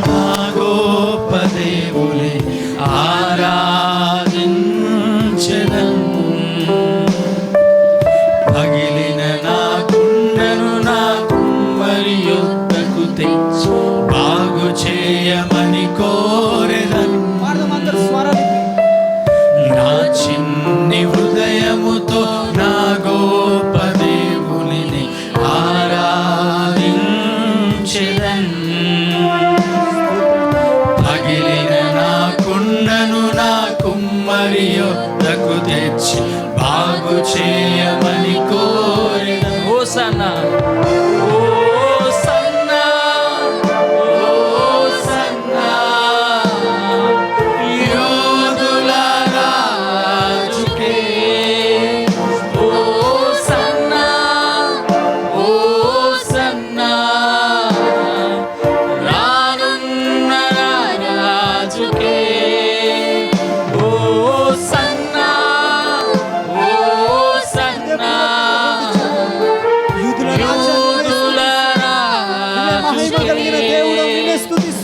నా గొప్ప దేవుని ఆరాధించెదను. పగిలిన నా కుండను నా కుమ్మరి యొద్దకు తెచ్చి బాగు చేయమని కోరెదను. నా చిన్ని హృదయముతో నా గొప్ప దేవుని ఆరాధించెదను. పగిలిన నా కుండను నా కుమ్మరి యొద్దకు తెచ్చి బాగు చేయమని